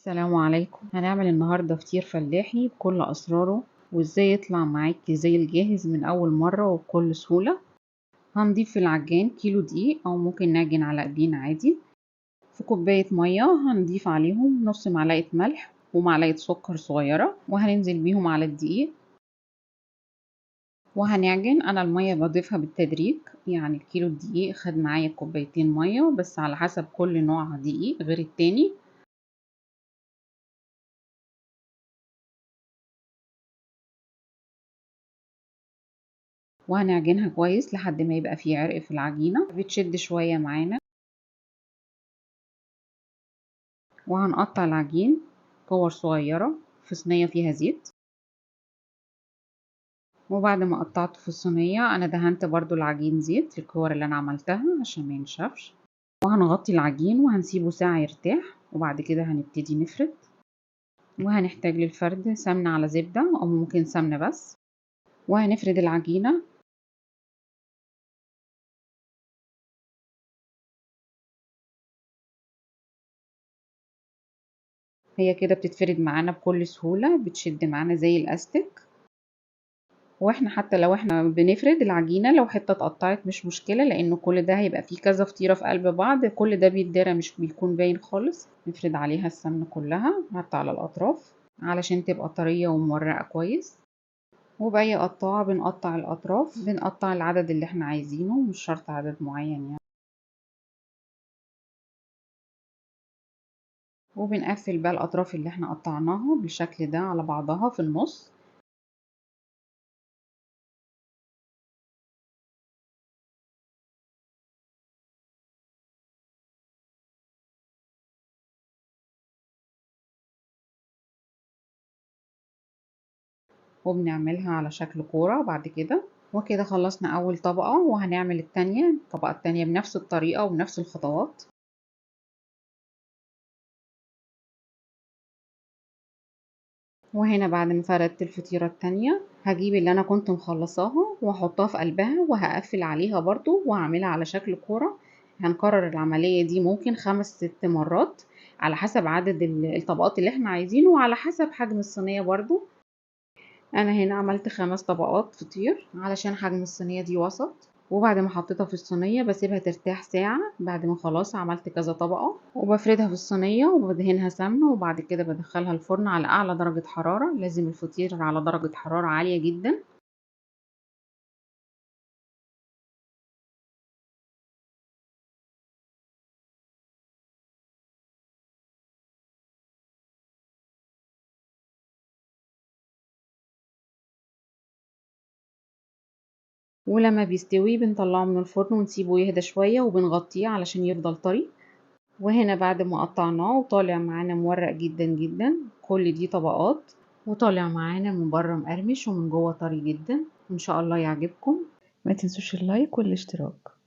السلام عليكم. هنعمل النهاردة فطير فلاحي بكل أسراره، وإزاي يطلع معاكي زي الجاهز من أول مرة وبكل سهولة. هنضيف في العجان كيلو دقيق أو ممكن نعجن على ايدينا عادي. في كوباية مية هنضيف عليهم نص معلقة ملح ومعلقة سكر صغيرة، وهننزل بيهم على الدقيق وهنعجن. أنا المية بضيفها بالتدريج، يعني الكيلو الدقيق خد معايا كوبايتين مية بس، على حسب كل نوع دقيق غير التاني. وهنعجنها كويس لحد ما يبقى فيه عرق في العجينة، بتشد شوية معانا. وهنقطع العجين كور صغيرة في صينية فيها زيت. وبعد ما قطعته في الصينية أنا دهنت برضو العجين زيت في الكور اللي أنا عملتها عشان ما ينشفش. وهنغطي العجين وهنسيبه ساعة يرتاح، وبعد كده هنبتدي نفرد. وهنحتاج للفرد سمنة على زبدة أو ممكن سمنة بس. وهنفرد العجينة. هي كده بتتفرد معانا بكل سهولة، بتشد معانا زي الأستك. واحنا حتى لو احنا بنفرد العجينة، لو حتة اتقطعت مش مشكلة، لانه كل ده هيبقى فيه كذا فطيرة في قلب بعض، كل ده بيتدرى مش بيكون باين خالص. نفرد عليها السمنة كلها حتى على الاطراف علشان تبقى طرية ومورقة كويس. وبأي قطاعة بنقطع الاطراف، بنقطع العدد اللي احنا عايزينه، مش شرط عدد معين يعني. وبنقفل بقى الاطراف اللي احنا قطعناها بالشكل ده على بعضها في النص. وبنعملها على شكل كورة بعد كده. وكده خلصنا أول طبقة، وهنعمل الطبقة التانية بنفس الطريقة وبنفس الخطوات. وهنا بعد ما فردت الفطيرة التانية، هجيب اللي أنا كنت مخلصاها وهحطها في قلبها وهقفل عليها برضو وهعملها على شكل كورة. هنكرر العملية دي ممكن 5 6 مرات على حسب عدد الطبقات اللي احنا عايزينه، وعلى حسب حجم الصينية برضو. انا هنا عملت 5 طبقات فطير علشان حجم الصينية دي وسط. وبعد ما حطيتها في الصينية بسيبها ترتاح ساعة بعد ما خلاص عملت كذا طبقة، وبفردها في الصينية وبدهنها سمنة، وبعد كده بدخلها الفرن على أعلى درجة حرارة. لازم الفطير على درجة حرارة عالية جدا. ولما بيستوي بنطلعه من الفرن ونسيبه يهدى شوية وبنغطيه علشان يفضل طري. وهنا بعد ما قطعناه وطالع معانا مورق جدا جدا، كل دي طبقات، وطالع معانا من بره مقرمش ومن جوه طري جدا. ان شاء الله يعجبكم. ما تنسوش اللايك والاشتراك.